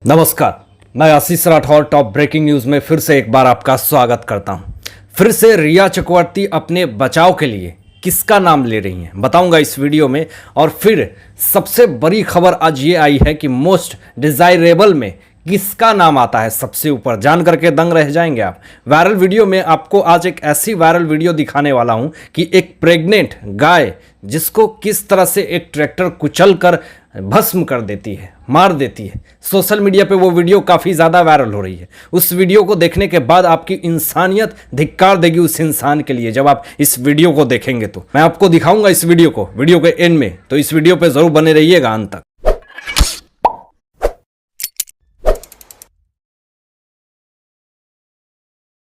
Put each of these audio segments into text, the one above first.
नमस्कार, मैं आशीष Rathore top breaking news में फिर से एक बार आपका स्वागत करता हूं। फिर से रिया चक्रवर्ती अपने बचाव के लिए किसका नाम ले रही हैं बताऊंगा इस वीडियो में। और फिर सबसे बड़ी खबर आज ये आई है कि मोस्ट डिजायरेबल में किसका नाम आता है सबसे ऊपर, जान करके दंग रह जाएंगे आप। वायरल वीडियो में आपको आज एक ऐसी वायरल वीडियो दिखाने वाला हूं कि एक प्रेग्नेंट गाय जिसको किस तरह से एक ट्रैक्टर कुचल कर भस्म कर देती है, मार देती है। सोशल मीडिया पे वो वीडियो काफ़ी ज़्यादा वायरल हो रही है। उस वीडियो को देखने के बाद आपकी इंसानियत धिक्कार देगी उस इंसान के लिए। जब आप इस वीडियो को देखेंगे तो मैं आपको दिखाऊंगा इस वीडियो को, वीडियो के एंड में, तो इस वीडियो पे ज़रूर बने रहिएगा अंत तक।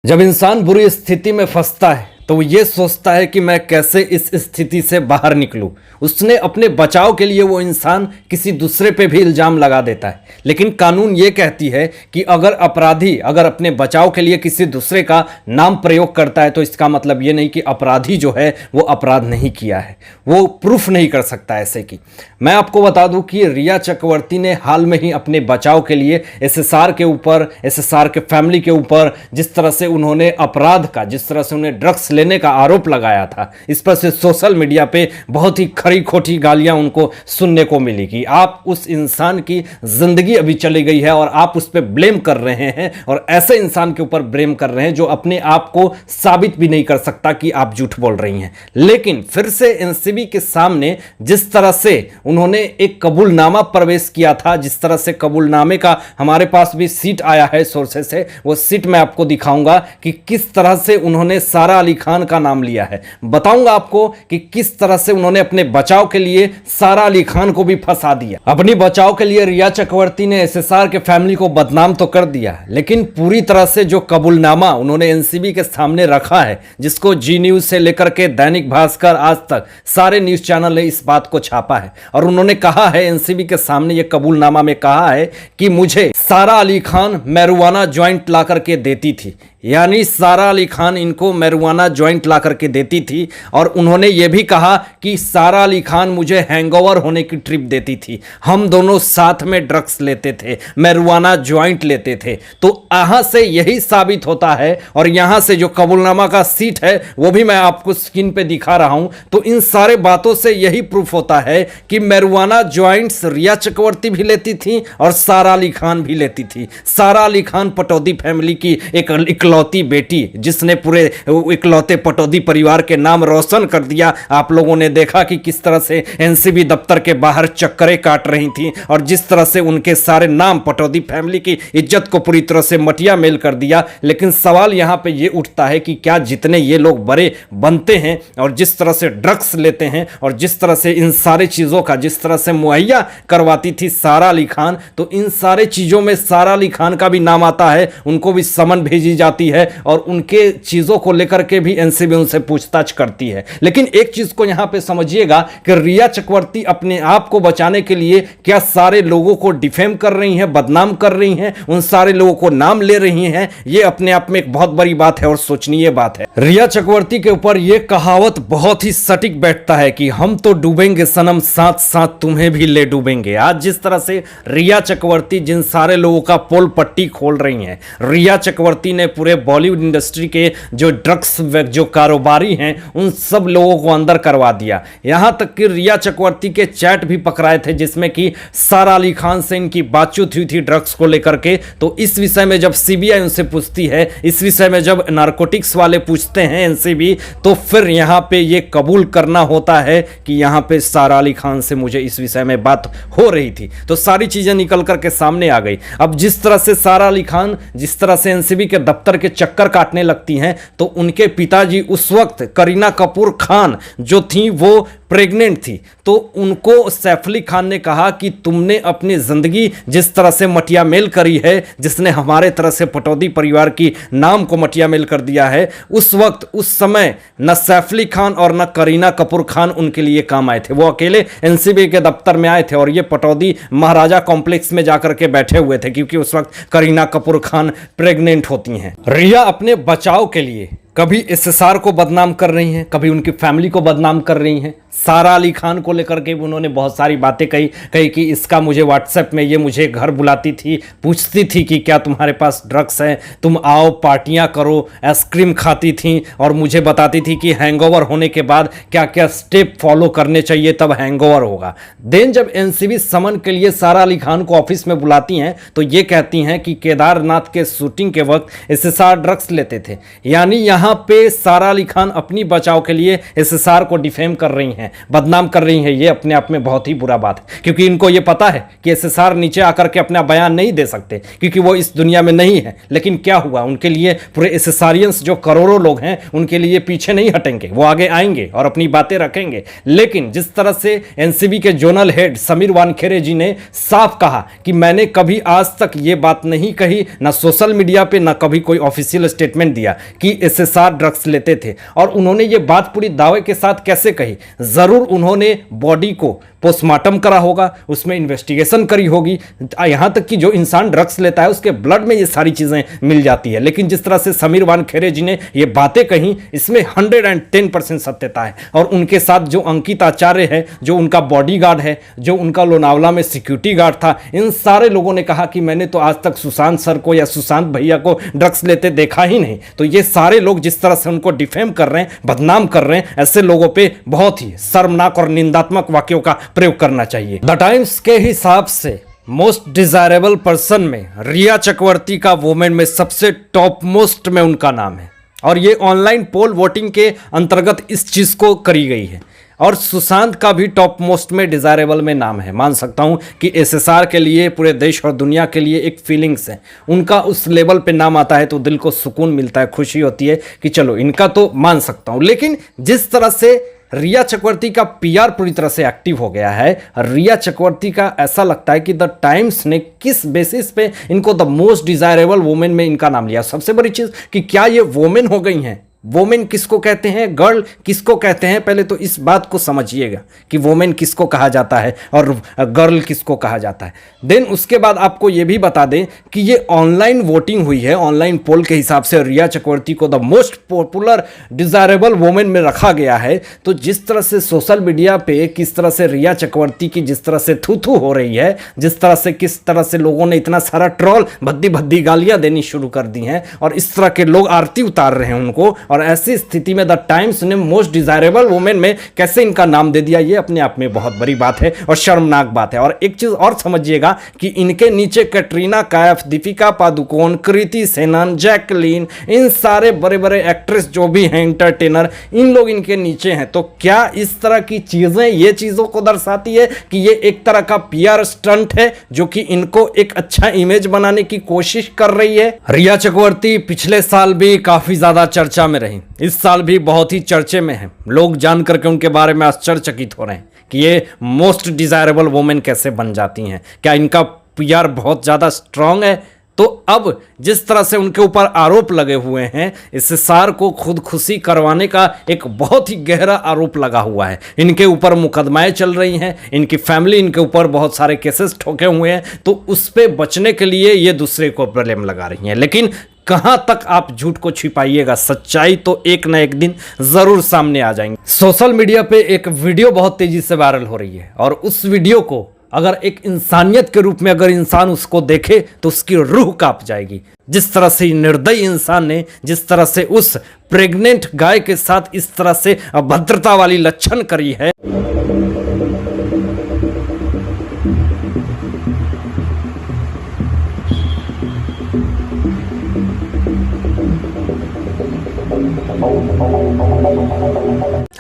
जब इंसान बुरी स्थिति में फंसता है तो वो ये सोचता है कि मैं कैसे इस स्थिति से बाहर निकलूं। उसने अपने बचाव के लिए वो इंसान किसी दूसरे पे भी इल्ज़ाम लगा देता है। लेकिन कानून ये कहती है कि अगर अपराधी अगर अपने बचाव के लिए किसी दूसरे का नाम प्रयोग करता है तो इसका मतलब ये नहीं कि अपराधी जो है वो अपराध नहीं किया है, वो प्रूफ नहीं कर सकता ऐसे की। मैं आपको बता दूं कि रिया चक्रवर्ती ने हाल में ही अपने बचाव के लिए एसएसआर के ऊपर, एसएसआर के फैमिली के ऊपर जिस तरह से उन्होंने अपराध का, जिस तरह से उन्हें ड्रग्स लेने का आरोप लगाया था, इस पर से सोशल मीडिया पे बहुत ही खरी खोटी गालियां उनको सुनने को मिली कि आप उस इंसान की जिंदगी अभी चली गई है और आप उस पर ब्लेम कर रहे हैं, और ऐसे इंसान के ऊपर ब्लेम कर रहे हैं जो अपने आप को साबित भी नहीं कर सकता कि आप झूठ बोल रही हैं। लेकिन फिर से एनसीबी के सामने जिस तरह से उन्होंने एक कबूलनामा प्रवेश किया था, जिस तरह से कबूलनामे का हमारे पास भी सीट आया है सोर्सेस से, वो सीट मैं आपको दिखाऊंगा कि किस तरह से उन्होंने सारा अली खान का नाम लिया है। बताऊंगा आपको कि किस तरह से उन्होंने अपने बचाव के लिए सारा अली खान को भी फंसा दिया। अपनी बचाव के लिए रिया चक्रवर्ती ने एसएसआर के फैमिली को बदनाम तो कर दिया, लेकिन पूरी तरह से जो कबूलनामा उन्होंने एनसीबी के सामने रखा है, जिसको जी न्यूज से लेकर के दैनिक भास्कर, आज तक सारे न्यूज चैनल ने इस बात को छापा है। और उन्होंने कहा है एनसीबी के सामने, ये कबूलनामा में कहा है कि मुझे सारा अली खान मैरिजुआना जॉइंट ला करके देती थी, यानी सारा अली खान इनको मैरिजुआना जॉइंट ला करके देती थी। और उन्होंने ये भी कहा कि सारा अली खान मुझे हैंगओवर होने की ट्रिप देती थी, हम दोनों साथ में ड्रग्स लेते थे, मैरिजुआना जॉइंट लेते थे। तो यहां से यही साबित होता है, और यहां से जो कबूलनामा का सीट है वो भी मैं आपको स्क्रीन पे दिखा रहा हूं, तो इन सारे बातों से यही प्रूफ होता है कि मैरिजुआना जॉइंट्स रिया चक्रवर्ती भी लेती थी और सारा अली खान भी लेती थी। सारा अली खान पटौदी फैमिली की एक इकलौती बेटी, जिसने पूरे इकलौते पटौदी परिवार के नाम रोशन कर दिया। आप लोगों ने देखा कि किस तरह से एनसीबी दफ्तर के बाहर चक्करें काट रही थी, और जिस तरह से उनके सारे नाम, पटौदी फैमिली की इज्जत को पूरी तरह से मटिया मेल कर दिया। लेकिन सवाल यहां पे ये उठता है कि क्या जितने ये लोग बड़े बनते हैं और जिस तरह से ड्रग्स लेते हैं और जिस तरह से इन सारी चीज़ों का जिस तरह से मुहैया करवाती थी सारा अली खान, तो इन सारे चीज़ों में सारा अली खान का भी नाम आता है, उनको भी समन भेजी जाती है और उनके चीज़ों को लेकर के भी एनसीबी उनसे पूछताछ करती है। लेकिन एक चीज़ को यहां पे समझिएगा कि रिया चक्रवर्ती अपने आप को बचाने के लिए क्या सारे लोगों को डिफेम कर रही हैं, बदनाम कर रही हैं, उन सारे लोगों को नाम ले रही हैं, ये अपने आप में एक बहुत बड़ी बात है और सोचनीय बात है। रिया चक्रवर्ती के ऊपर यह कहावत बहुत ही सटीक बैठता है कि हम तो डूबेंगे सनम, साथ साथ तुम्हें भी ले डूबेंगे। आज जिस तरह से रिया चक्रवर्ती जिन सारे लोगों का पोल पट्टी खोल रही हैं, रिया चक्रवर्ती ने पूरे बॉलीवुड इंडस्ट्री के जो ड्रग्स जो कारोबारी हैं उन सब लोगों को अंदर करवा दिया। यहां तक कि रिया चक्रवर्ती के चैट भी पकड़ाए थे जिसमें कि सारा अली खान से इनकी बातचीत हुई थी ड्रग्स को लेकर के। तो इस विषय में जब सीबीआई उनसे पूछती है, इस विषय में जब नारकोटिक्स वाले पूछते हैं एनसीबी, तो फिर यहां पे ये कबूल करना होता है कि यहां पे सारा अली खान से मुझे इस विषय में बात हो रही थी। तो सारी चीजें निकल करके सामने आ गई। अब जिस तरह से सारा अली खान जिस तरह से एनसीबी के दफ्तर के चक्कर काटने लगती हैं, तो उनके पिताजी उस वक्त करीना कपूर खान जो थी वो प्रेग्नेंट थी, तो उनको सैफ अली खान ने कहा कि तुमने अपनी जिंदगी जिस तरह से मटिया मेल करी है, जिसने हमारे तरह से पटौदी परिवार की नाम को मटिया मेल कर दिया है, उस वक्त उस समय न सैफ अली खान और न करीना कपूर खान उनके लिए काम आए थे। वो अकेले एनसीबी के दफ्तर में आए थे और ये पटौदी महाराजा कॉम्प्लेक्स में जाकर के बैठे हुए थे, क्योंकि उस वक्त करीना कपूर खान प्रेग्नेंट होती हैं। रिया अपने बचाव के लिए कभी एसएसआर को बदनाम कर रही हैं, कभी उनकी फैमिली को बदनाम कर रही हैं। सारा अली खान को लेकर के उन्होंने बहुत सारी बातें कही कि इसका मुझे व्हाट्सएप में, ये मुझे घर बुलाती थी, पूछती थी कि क्या तुम्हारे पास ड्रग्स हैं, तुम आओ पार्टियां करो, आइसक्रीम खाती थी और मुझे बताती थी कि हैंगओवर होने के बाद क्या क्या स्टेप फॉलो करने चाहिए तब हैंगओवर होगा। देन जब एनसीबी समन के लिए सारा अली खान को ऑफिस में बुलाती हैं तो ये कहती हैं कि केदारनाथ के शूटिंग के वक्त एसएसआर ड्रग्स लेते थे। यानी यहाँ पे सारा अली खान अपनी बचाव के लिए एसएसआर को डिफेम कर रही हैं, बदनाम कर रही हैं। ये अपने आप में बहुत ही बुरा बात है, क्योंकि इनको ये पता है कि एसएसआर नीचे आकर के अपना बयान नहीं दे सकते क्योंकि वो इस दुनिया में नहीं है। लेकिन क्या हुआ, उनके लिए पूरे एसएसआरियंस जो करोड़ों लोग हैं उनके लिए पीछे नहीं हटेंगे, वो आगे आएंगे और अपनी बातें रखेंगे। लेकिन जिस तरह से एनसीबी के जोनल हेड समीर वानखेड़े जी ने साफ कहा कि मैंने कभी आज तक ये बात नहीं कही, ना सोशल मीडिया पे, ना कभी कोई ऑफिशियल स्टेटमेंट दिया कि एसएसआर ड्रग्स लेते थे। और उन्होंने ये बात पूरी दावे के साथ कैसे कही, जरूर उन्होंने बॉडी को पोस्टमार्टम करा होगा, उसमें इन्वेस्टिगेशन करी होगी, यहां तक कि जो इंसान ड्रग्स लेता है उसके ब्लड में ये सारी चीजें मिल जाती है। लेकिन जिस तरह से समीर वानखेड़े जी ने ये बातें कही, इसमें 110% सत्यता है। और उनके साथ जो अंकित आचार्य है, जो उनका बॉडीगार्ड है, जो उनका लोनावला में सिक्योरिटी गार्ड था, इन सारे लोगों ने कहा कि मैंने तो आज तक सुशांत सर को या सुशांत भैया को ड्रग्स लेते देखा ही नहीं। तो ये सारे लोग जिस तरह से उनको डिफेम कर रहे हैं, बदनाम कर रहे हैं, ऐसे लोगों पे बहुत ही शर्मनाक और निंदात्मक वाक्यों का प्रयोग करना चाहिए। द टाइम्स के हिसाब से मोस्ट डिजायरेबल पर्सन में रिया चक्रवर्ती का वुमेन में सबसे टॉप मोस्ट में उनका नाम है। और ये ऑनलाइन पोल वोटिंग के अंतर्गत इस चीज को करी गई है। और सुशांत का भी टॉप मोस्ट में डिजायरेबल में नाम है। मान सकता हूं कि एसएसआर के लिए, पूरे देश और दुनिया के लिए एक फीलिंग्स है। उनका उस लेवल पे नाम आता है तो दिल को सुकून मिलता है, खुशी होती है कि चलो इनका तो मान सकता हूं। लेकिन जिस तरह से रिया चक्रवर्ती का पीआर पूरी तरह से एक्टिव हो गया है, रिया चक्रवर्ती का ऐसा लगता है कि द टाइम्स ने किस बेसिस पे इनको द मोस्ट डिजायरेबल वुमेन में इनका नाम लिया। सबसे बड़ी चीज कि क्या ये वुमेन हो गई हैं। वोमेन किसको कहते हैं, गर्ल किसको कहते हैं, पहले तो इस बात को समझिएगा कि वोमेन किसको कहा जाता है और गर्ल किसको कहा जाता है। देन उसके बाद आपको यह भी बता दें कि ये ऑनलाइन वोटिंग हुई है। ऑनलाइन पोल के हिसाब से रिया चक्रवर्ती को the most popular desirable women में रखा गया है। तो जिस तरह से सोशल मीडिया पे किस तरह से रिया चक्रवर्ती की जिस तरह से थू हो रही है, जिस तरह से किस तरह से लोगों ने इतना सारा ट्रोल, भद्दी भद्दी गालियां देनी शुरू कर दी हैं और इस तरह के लोग आरती उतार रहे हैं उनको। और ऐसी स्थिति में द टाइम्स ने मोस्ट डिजायरेबल वुमेन में कैसे इनका नाम दे दिया, ये अपने आप में बहुत बड़ी बात है और शर्मनाक बात है। और एक चीज और समझिएगा कि इनके नीचे कैटरीना कैफ, दीपिका पादुकोण, कृति सेनन, जैकलीन, इन सारे बड़े बड़े एक्ट्रेस जो भी हैं, एंटरटेनर, इन लोग इनके नीचे हैं। तो क्या इस तरह की चीजें ये चीजों को दर्शाती है कि ये एक तरह का पीआर स्टंट है जो कि इनको एक अच्छा इमेज बनाने की कोशिश कर रही है। रिया चक्रवर्ती पिछले साल भी काफी ज्यादा चर्चा में रही, इस साल भी बहुत ही चर्चे में है। लोग जान करके उनके बारे में आश्चर्यचकित हो रहे हैं कि ये मोस्ट डिजायरेबल वुमेन कैसे बन जाती हैं। क्या इनका पीआर बहुत ज्यादा स्ट्रांग है? तो अब जिस तरह से उनके ऊपर आरोप लगे हुए हैं, एसएसआर को खुदकुशी करवाने का एक बहुत ही गहरा आरोप लगा हुआ है। इनके ऊपर मुकदमाएं चल रही हैं, इनकी फैमिली इनके ऊपर बहुत सारे केसेस ठोके हुए हैं। तो उस पे बचने के लिए ये दूसरे को ब्लेम लगा रही हैं। लेकिन कहां तक आप झूठ को छिपाइएगा, सच्चाई तो एक ना एक दिन जरूर सामने आ जाएंगे। सोशल मीडिया पे एक वीडियो बहुत तेजी से वायरल हो रही है और उस वीडियो को अगर एक इंसानियत के रूप में अगर इंसान उसको देखे तो उसकी रूह कांप जाएगी। जिस तरह से निर्दयी इंसान ने, जिस तरह से उस प्रेग्नेंट गाय के साथ इस तरह से अभद्रता वाली लक्षण करी है।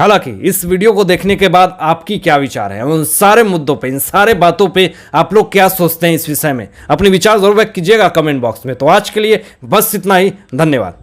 हालांकि इस वीडियो को देखने के बाद आपकी क्या विचार है उन सारे मुद्दों पे, इन सारे बातों पे आप लोग क्या सोचते हैं इस विषय में, अपने विचार जरूर व्यक्त कीजिएगा कमेंट बॉक्स में। तो आज के लिए बस इतना ही, धन्यवाद।